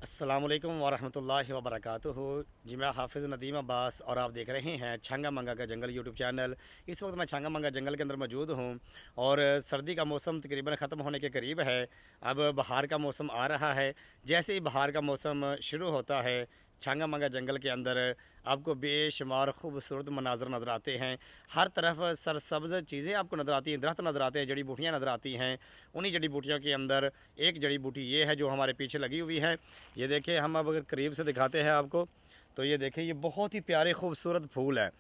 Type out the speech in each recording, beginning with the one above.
अस्सलामुअलैकुम वरहमतुल्लाहि वबरकातुहू। जी मैं हाफ़िज़ नदीम अब्बास और आप देख रहे हैं छंगा मंगा का जंगल यूट्यूब चैनल। इस वक्त मैं छंगा मंगा जंगल के अंदर मौजूद हूँ और सर्दी का मौसम तकरीबन ख़त्म होने के करीब है। अब बहार का मौसम आ रहा है। जैसे ही बहार का मौसम शुरू होता है, छंगा मंगा जंगल के अंदर आपको बेशुमार खूबसूरत मनाज़र नज़र आते हैं। हर तरफ सरसब्ज़ चीज़ें आपको नज़र आती हैं, दरख्त नज़र आते हैं, जड़ी बूटियाँ नज़र आती हैं। उन्हीं जड़ी बूटियों के अंदर एक जड़ी बूटी ये है जो हमारे पीछे लगी हुई है। ये देखिए, हम अब अगर करीब से दिखाते हैं आपको, तो ये देखिए, ये बहुत ही प्यारे खूबसूरत फूल हैं।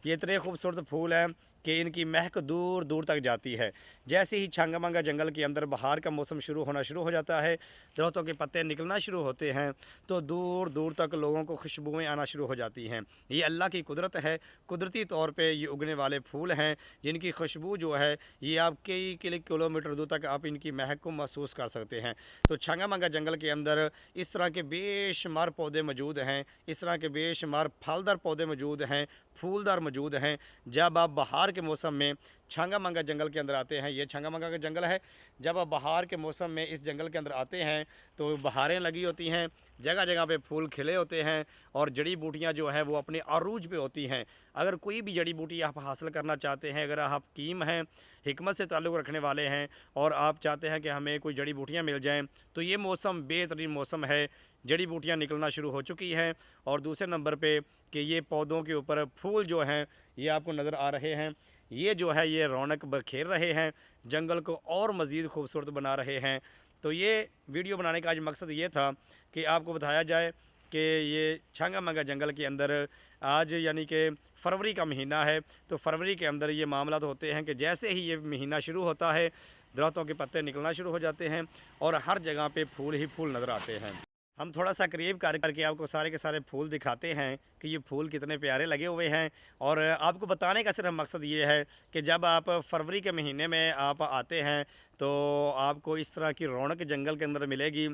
ये इतने खूबसूरत फूल हैं कि इनकी महक दूर दूर तक जाती है। जैसे ही छंगा मंगा जंगल के अंदर बहार का मौसम शुरू होना शुरू हो जाता है, दरख्तों के पत्ते निकलना शुरू होते हैं, तो दूर दूर तक लोगों को खुशबुएँ आना शुरू हो जाती हैं। ये अल्लाह की कुदरत है। कुदरती तौर पे ये उगने वाले फूल हैं जिनकी खुशबू जो है, ये आप कई किलोमीटर दूर तक आप इनकी महक को महसूस कर सकते हैं। तो छंगा मंगा जंगल के अंदर इस तरह के बेशुमार पौधे मौजूद हैं, इस तरह के बेशुमार फलदार पौधे मौजूद हैं, फूलदार मौजूद हैं। जब आप बहार के मौसम में छंगा मंगा जंगल के अंदर आते हैं, ये छंगा मंगा का जंगल है। जब आप बहार के मौसम में इस जंगल के अंदर आते हैं तो बहारें लगी होती हैं, जगह जगह पे फूल खिले होते हैं और जड़ी बूटियां जो है वो अपने अरूज पे होती हैं। अगर कोई भी जड़ी बूटी आप हासिल करना चाहते हैं, अगर आप हकीम हैं, हिकमत से ताल्लुक़ रखने वाले हैं और आप चाहते हैं कि हमें कोई जड़ी बूटियाँ मिल जाएँ, तो ये मौसम बेहतरीन मौसम है। जड़ी बूटियाँ निकलना शुरू हो चुकी हैं और दूसरे नंबर पे कि ये पौधों के ऊपर फूल जो हैं ये आपको नज़र आ रहे हैं। ये जो है ये रौनक बखेर रहे हैं, जंगल को और मज़ीद खूबसूरत बना रहे हैं। तो ये वीडियो बनाने का आज मकसद ये था कि आपको बताया जाए कि ये छंगा मंगा जंगल के अंदर आज यानी कि फरवरी का महीना है। तो फरवरी के अंदर ये मामला तो होते हैं कि जैसे ही ये महीना शुरू होता है, दरख्तों के पत्ते निकलना शुरू हो जाते हैं और हर जगह पे फूल ही फूल नज़र आते हैं। हम थोड़ा सा करीब करके आपको सारे के सारे फूल दिखाते हैं कि ये फूल कितने प्यारे लगे हुए हैं। और आपको बताने का सिर्फ मकसद ये है कि जब आप फरवरी के महीने में आप आते हैं तो आपको इस तरह की रौनक जंगल के अंदर मिलेगी।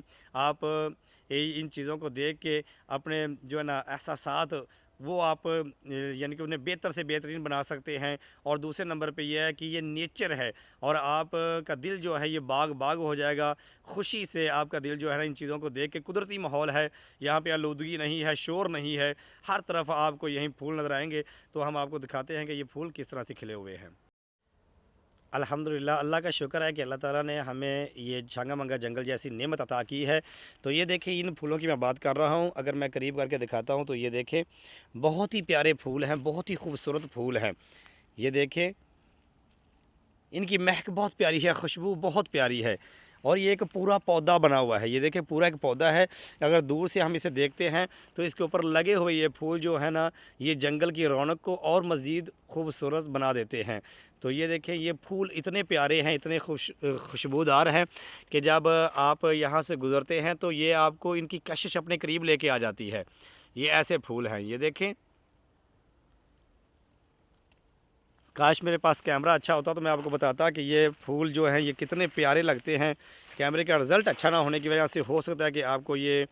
आप इन चीज़ों को देख के अपने जो है ना एहसासात वो आप यानी कि उन्हें बेहतर से बेहतरीन बना सकते हैं। और दूसरे नंबर पे ये है कि ये नेचर है और आप का दिल जो है ये बाग बाग हो जाएगा खुशी से। आपका दिल जो है ना इन चीज़ों को देख के, कुदरती माहौल है, यहाँ पे आलूदगी नहीं है, शोर नहीं है, हर तरफ आपको यहीं फूल नज़र आएंगे। तो हम आपको दिखाते हैं कि ये फूल किस तरह से खिले हुए हैं। अल्हम्दुलिल्लाह, अल्लाह का शुक्र है कि अल्लाह ताला ने हमें ये छंगा मंगा जंगल जैसी नेमत अता की है। तो ये देखें, इन फूलों की मैं बात कर रहा हूँ, अगर मैं करीब करके दिखाता हूँ तो ये देखें, बहुत ही प्यारे फूल हैं, बहुत ही खूबसूरत फूल हैं। ये देखें, इनकी महक बहुत प्यारी है, खुशबू बहुत प्यारी है और ये एक पूरा पौधा बना हुआ है। ये देखिए, पूरा एक पौधा है। अगर दूर से हम इसे देखते हैं तो इसके ऊपर लगे हुए ये फूल जो है ना, ये जंगल की रौनक को और मज़ीद खूबसूरत बना देते हैं। तो ये देखें, ये फूल इतने प्यारे हैं, इतने खुशबूदार हैं कि जब आप यहाँ से गुज़रते हैं तो ये आपको इनकी कशिश अपने करीब लेके आ जाती है। ये ऐसे फूल हैं। ये देखें, काश मेरे पास कैमरा अच्छा होता तो मैं आपको बताता कि ये फूल जो हैं ये कितने प्यारे लगते हैं। कैमरे का रिज़ल्ट अच्छा ना होने की वजह से हो सकता है कि आपको ये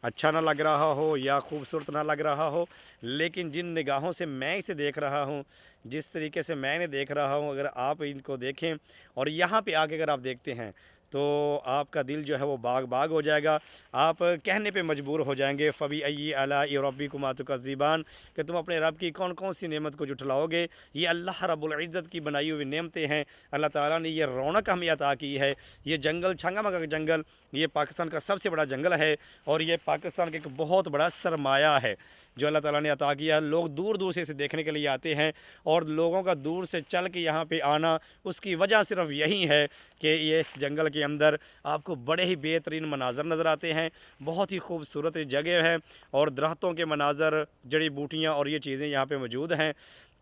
अच्छा ना लग रहा हो या खूबसूरत ना लग रहा हो, लेकिन जिन निगाहों से मैं इसे देख रहा हूँ, जिस तरीके से मैं इन्हें देख रहा हूँ, अगर आप इनको देखें और यहाँ पे आके अगर आप देखते हैं तो आपका दिल जो है वो बाग बाग हो जाएगा। आप कहने पे मजबूर हो जाएंगे, फ़बी अय्यी आलाइ रब्बिकुमा तुकज़्ज़िबान, कि तुम अपने रब की कौन कौन सी नेमत को जुटलाओगे। ये अल्लाह रब्बुल इज़्ज़त की बनाई हुई नेमतें हैं। अल्लाह ताला ने ये रौनक हमें अता की है। ये जंगल, छंगा मंगा का जंगल, ये पाकिस्तान का सबसे बड़ा जंगल है और ये पाकिस्तान का एक बहुत बड़ा सरमाया है जो अल्लाह ताला ने अता किया। लोग दूर दूर से इसे देखने के लिए आते हैं और लोगों का दूर से चल के यहाँ पे आना, उसकी वजह सिर्फ यही है कि ये इस जंगल के अंदर आपको बड़े ही बेहतरीन मनाज़र नज़र आते हैं। बहुत ही खूबसूरत जगह है और दरख्तों के मनाज़र, जड़ी बूटियाँ और ये चीज़ें यहाँ पे मौजूद हैं।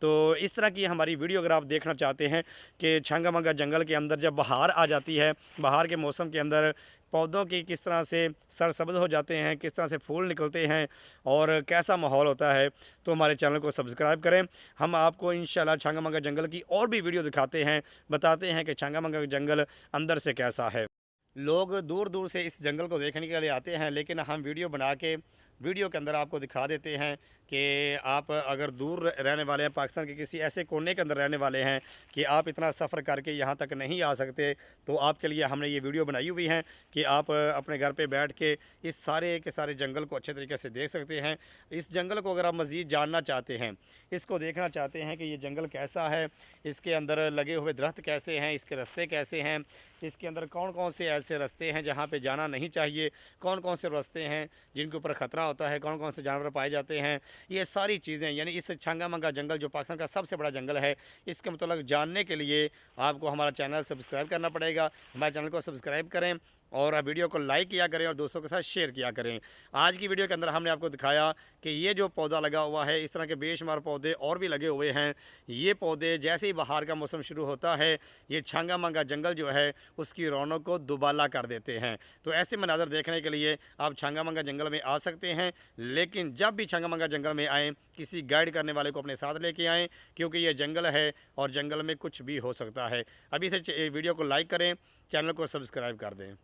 तो इस तरह की हमारी वीडियो अगर आप देखना चाहते हैं कि छंगा मंगा जंगल के अंदर जब बहार आ जाती है, बहार के मौसम के अंदर पौधों की किस तरह से सरसब्ज़ हो जाते हैं, किस तरह से फूल निकलते हैं और कैसा माहौल होता है, तो हमारे चैनल को सब्सक्राइब करें। हम आपको इंशाल्लाह छंगा मंगा जंगल की और भी वीडियो दिखाते हैं, बताते हैं कि छंगा मंगा जंगल अंदर से कैसा है। लोग दूर दूर से इस जंगल को देखने के लिए आते हैं, लेकिन हम वीडियो बना के वीडियो के अंदर आपको दिखा देते हैं कि आप अगर दूर रहने वाले हैं, पाकिस्तान के किसी ऐसे कोने के अंदर रहने वाले हैं कि आप इतना सफ़र करके यहाँ तक नहीं आ सकते, तो आपके लिए हमने ये वीडियो बनाई हुई है कि आप अपने घर पे बैठ के इस सारे के सारे जंगल को अच्छे तरीके से देख सकते हैं। इस जंगल को अगर आप मज़ीद जानना चाहते हैं, इसको देखना चाहते हैं कि ये जंगल कैसा है, इसके अंदर लगे हुए दरख्त कैसे हैं, इसके रास्ते कैसे हैं, इसके अंदर कौन कौन से ऐसे रास्ते हैं जहाँ पे जाना नहीं चाहिए, कौन कौन से रास्ते हैं जिनके ऊपर ख़तरा होता है, कौन कौन से जानवर पाए जाते हैं, ये सारी चीज़ें यानी इस छंगा मंगा जंगल जो पाकिस्तान का सबसे बड़ा जंगल है, इसके मतलब जानने के लिए आपको हमारा चैनल सब्सक्राइब करना पड़ेगा। हमारे चैनल को सब्सक्राइब करें और वीडियो को लाइक किया करें और दोस्तों के साथ शेयर किया करें। आज की वीडियो के अंदर हमने आपको दिखाया कि ये जो पौधा लगा हुआ है, इस तरह के बेशुमार पौधे और भी लगे हुए हैं। ये पौधे जैसे ही बाहर का मौसम शुरू होता है, ये छंगा मंगा जंगल जो है उसकी रौनक को दुबाला कर देते हैं। तो ऐसे मनाजर देखने के लिए आप छंगा मंगा जंगल में आ सकते हैं, लेकिन जब भी छंगा मंगा जंगल में आएँ किसी गाइड करने वाले को अपने साथ लेके आएँ, क्योंकि ये जंगल है और जंगल में कुछ भी हो सकता है। अभी से वीडियो को लाइक करें, चैनल को सब्सक्राइब कर दें।